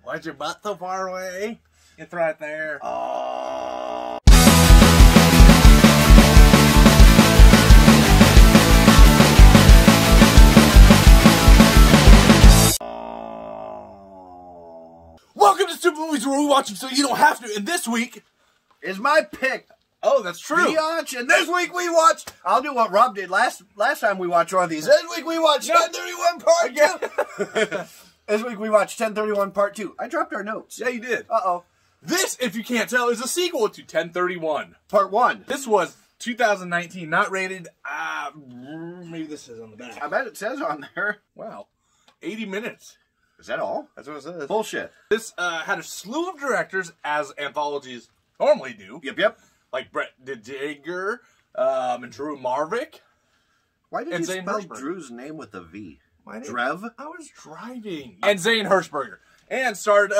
Why's your butt so far away? It's right there. Oh. Welcome to Stoopid Movies, where we watch them so you don't have to. And this week is my pick. Oh, that's true. Biatch, and this week we watched. I'll do what Rob did last time we watched one of these. This week we watched 1031 Part 2. This week we watched 1031 Part 2. I dropped our notes. Yeah, you did. Uh-oh. This, if you can't tell, is a sequel to 1031. Part 1. This was 2019, not rated. Maybe this is on the back. I bet it says on there. Wow. 80 minutes. Is that all? That's what it says. Bullshit. This had a slew of directors, as anthologies normally do. Yep. Like Brett DeJager, and Drew Marvick. Why did and you Zane spell Hershberger. Drew's name with a V? Drev? I was driving. And Zane Hershberger. And starred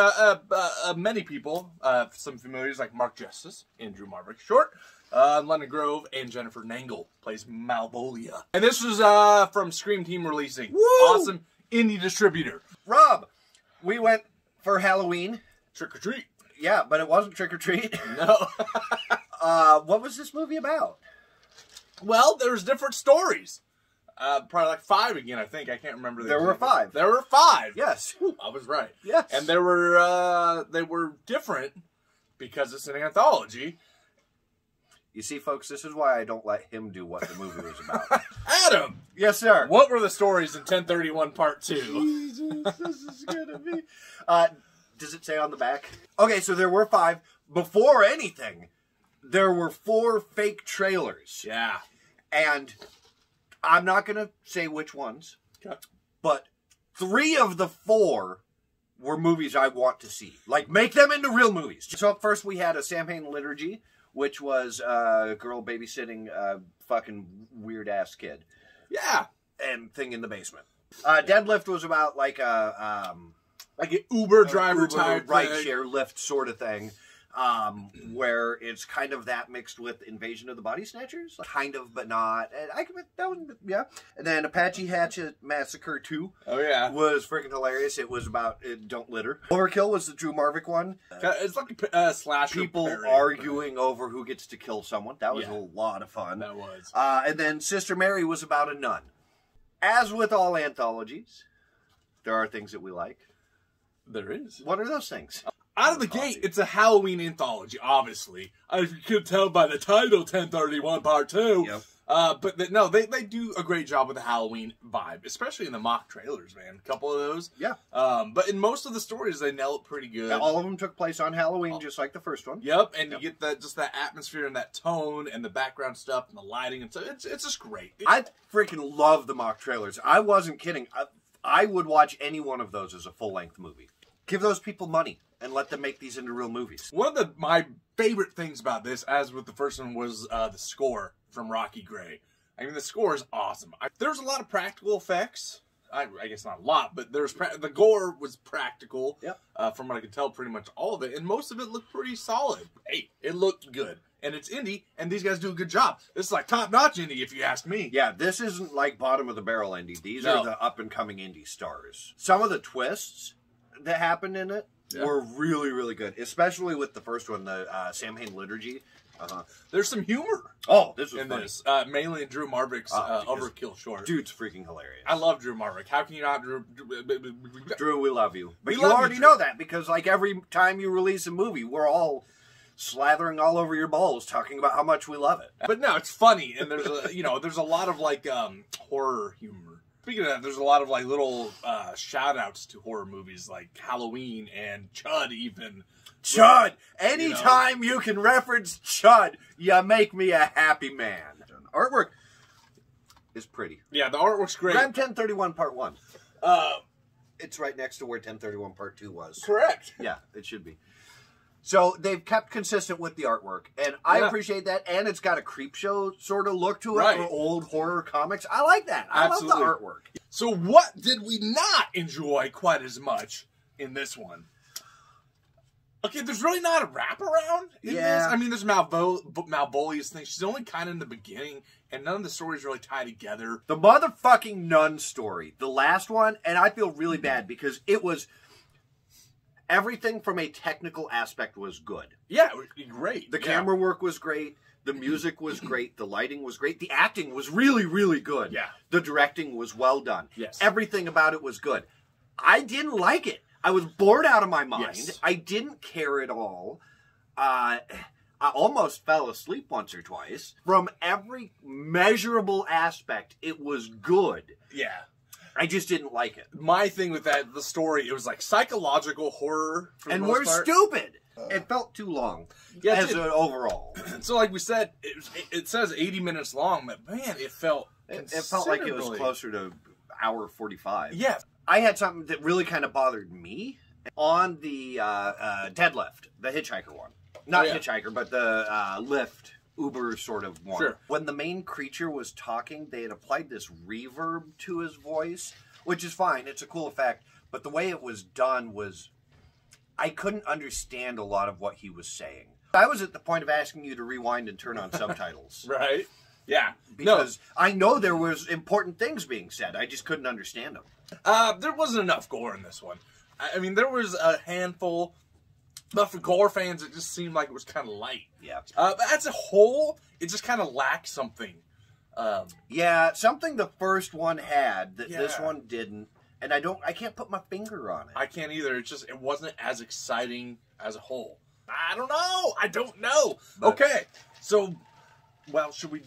many people, some familiars like Mark Justice and Drew Marvick Short, London Grove, and Jennifer Nangle plays Malvolia. And this was from Scream Team Releasing. Woo! Awesome indie distributor. Rob, we went for Halloween. Trick or Treat. Yeah, but it wasn't Trick or Treat. No. What was this movie about? Well, there's different stories. Probably like 5 again, I think. I can't remember. There were 5. There were 5. Yes. I was right. Yes. And they were different because it's an anthology. You see, folks, this is why I don't let him do what the movie was about. Adam! Yes, sir. What were the stories in 1031 Part 2? Jesus, this is gonna be... does it say on the back? Okay, so there were 5. Before anything, there were 4 fake trailers. Yeah. And I'm not going to say which ones, okay, but 3 of the 4 were movies I want to see. Like, make them into real movies. So up first we had a Samhain Liturgy, which was a girl babysitting a fucking weird-ass kid. Yeah. And thing in the basement. Deadlift was about like an Uber driver type ride-share lift sort of thing. Where it's kind of that mixed with Invasion of the Body Snatchers, kind of, but not. And yeah. And then Apache Hatchet Massacre 2. Oh yeah, was freaking hilarious. It was about don't litter. Overkill was the Drew Marvick one. It's like a slasher. People arguing over who gets to kill someone. That was a lot of fun. That was. And then Sister Mary was about a nun. As with all anthologies, there are things that we like. There is. What are those things? Out of the gate, it's a Halloween anthology, obviously. As you could tell by the title, 1031 Part 2. Yep. But they do a great job with the Halloween vibe, especially in the mock trailers, man. A couple of those. Yeah. But in most of the stories, they nail it pretty good. Yeah, all of them took place on Halloween, just like the first one. Yep, and you get that atmosphere and that tone and the background stuff and the lighting. And so it's just great. I freaking love the mock trailers. I wasn't kidding. I would watch any one of those as a full-length movie. Give those people money and let them make these into real movies. One of my favorite things about this, as with the first one, was the score from Rocky Gray. I mean, the score is awesome. There's a lot of practical effects. I guess not a lot, but the gore was practical. Yep. From what I could tell, pretty much all of it. And most of it looked pretty solid. Hey, it looked good. And it's indie, and these guys do a good job. This is like top-notch indie, if you ask me. Yeah, this isn't like bottom-of-the-barrel indie. These are the up-and-coming indie stars. Some of the twists that happened in it were really, really good. Especially with the first one, the Samhain Liturgy. There's some humor. Oh, this was in funny. this. Mainly in Drew Marvick's Overkill short. Dude's freaking hilarious. I love Drew Marvick. How can you not... Drew, we love you. But you already know that, because like every time you release a movie, we're all slathering all over your balls talking about how much we love it. But no, it's funny, and there's a lot of like horror humor. Speaking of that, there's a lot of like little shout-outs to horror movies like Halloween and Chud even. Chud! Anytime you can reference Chud, you make me a happy man. Artwork is pretty. Yeah, the artwork's great. Grab 1031 Part 1. It's right next to where 1031 Part 2 was. Correct. Yeah, it should be. So they've kept consistent with the artwork, and I appreciate that. And it's got a creepshow sort of look to it for old horror comics. I like that. I love the artwork. So what did we not enjoy quite as much in this one? Okay, there's really not a wraparound in this. I mean, there's Malvolia's thing. She's only kind of in the beginning, and none of the stories really tie together. The motherfucking nun story, the last one, and I feel really bad because it was... everything from a technical aspect was good. Yeah, it was great. The camera work was great. The music was great. The lighting was great. The acting was really, really good. Yeah. The directing was well done. Yes. Everything about it was good. I didn't like it. I was bored out of my mind. Yes. I didn't care at all. I almost fell asleep once or twice. From every measurable aspect, it was good. Yeah. I just didn't like it. My thing with the story, it was like psychological horror. And we're stupid. It felt too long. Yeah, as an overall. So, like we said, it says 80 minutes long, but man, it felt like it was closer to hour 45. Yeah. I had something that really kind of bothered me on the Deadlift, the hitchhiker one. Not hitchhiker, but the Lyft, Uber sort of one. Sure. When the main creature was talking, they had applied this reverb to his voice, which is fine. It's a cool effect. But the way it was done was, I couldn't understand a lot of what he was saying. I was at the point of asking you to rewind and turn on subtitles. Right? Yeah. Because I know there was important things being said. I just couldn't understand them. There wasn't enough gore in this one. I mean, there was a handful, but for gore fans, it just seemed like it was kind of light. Yeah. But as a whole, it just kind of lacked something. Yeah, something the first one had that this one didn't. And I can't put my finger on it. I can't either. It wasn't as exciting as a whole. I don't know. But, okay. So, well, should we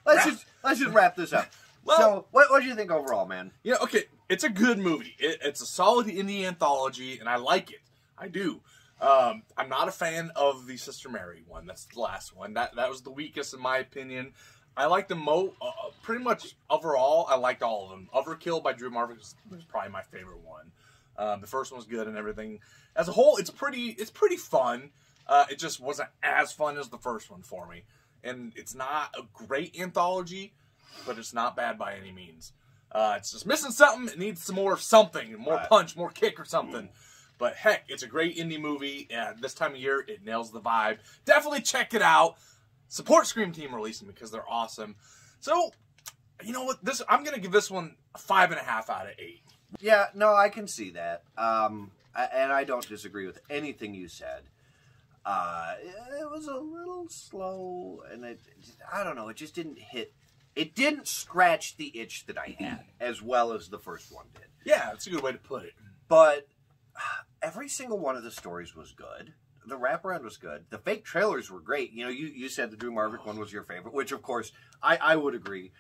let's just wrap this up. Well, so what do you think overall, man? Yeah, okay. It's a good movie. It's a solid indie anthology, and I like it. I do. I'm not a fan of the Sister Mary one. That's the last one. That was the weakest in my opinion. I liked them pretty much overall. I liked all of them. Overkill by Drew Marvin was probably my favorite one. The first one was good and everything. As a whole, it's pretty fun. It just wasn't as fun as the first one for me. And it's not a great anthology, but it's not bad by any means. It's just missing something. It needs some more something, more punch, more kick or something. But heck, it's a great indie movie. And this time of year, it nails the vibe. Definitely check it out. Support Scream Team releasing because they're awesome. So, you know what? I'm going to give this one a 5.5 out of 8. Yeah, no, I can see that. And I don't disagree with anything you said. It was a little slow, and I don't know, it just didn't hit. It didn't scratch the itch that I had as well as the first one did. Yeah, that's a good way to put it. But every single one of the stories was good. The wraparound was good. The fake trailers were great. You know, you said the Drew Marvin one was your favorite, which, of course, I would agree.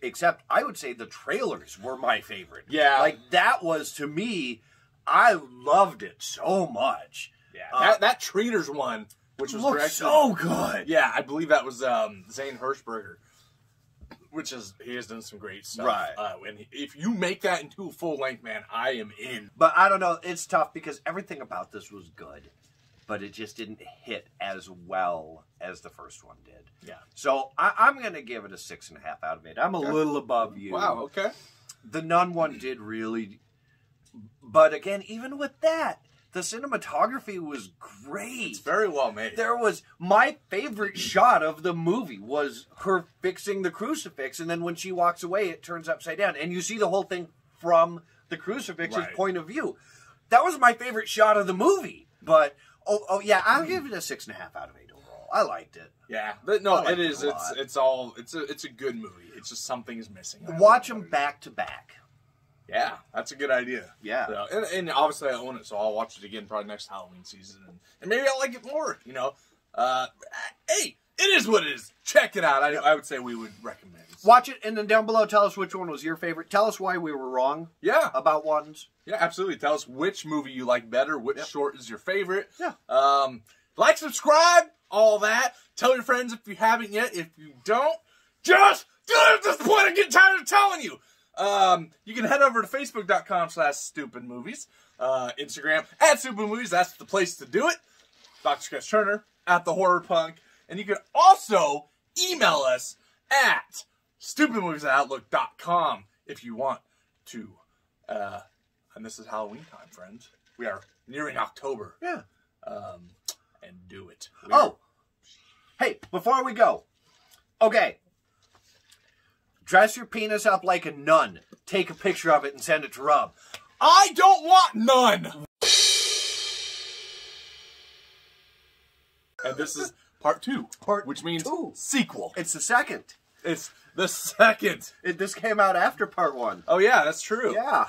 Except, I would say the trailers were my favorite. Yeah. Like, that was, to me, I loved it so much. Yeah. That Treaters one, which was directed, so good. Yeah, I believe that was Zane Hershberger. He has done some great stuff. Right. And if you make that into a full length, man, I am in. But I don't know. It's tough because everything about this was good. But it just didn't hit as well as the first one did. Yeah. So I'm going to give it a 6.5 out of 8. I'm a little above you. Wow, okay. The Nun one did really... But again, even with that, the cinematography was great. It's very well made. There was... My favorite shot of the movie was her fixing the crucifix, and then when she walks away, it turns upside down. And you see the whole thing from the crucifix's point of view. That was my favorite shot of the movie. But... Oh yeah, I'll give it a 6.5 out of 8 overall. I liked it. Yeah, but no, it is. It's a good movie. It's just something is missing. Watch them back to back. Yeah, that's a good idea. Yeah, so, and obviously I own it, so I'll watch it again probably next Halloween season, and maybe I'll like it more. You know, hey, it is what it is. Check it out. I would say we would recommend. Watch it, and then down below, tell us which one was your favorite. Tell us why we were wrong. Yeah, about ones. Yeah, absolutely. Tell us which movie you like better, which short is your favorite. Yeah. Like, subscribe, all that. Tell your friends if you haven't yet. If you don't, just do it at this point. I'm getting tired of telling you. You can head over to Facebook.com/StoopidMovies. Instagram @StoopidMovies. That's the place to do it. Dr. Scratch Turner @TheHorrorPunk. And you can also email us at StoopidMovies@Outlook.com if you want to. And this is Halloween time, friends. We are nearing October. Yeah. And do it. Hey, before we go. Okay. Dress your penis up like a nun. Take a picture of it and send it to Rob. I don't want none. And this is part 2. Which means sequel. It's the second. It's the second. This came out after part 1. Oh, yeah, that's true. Yeah.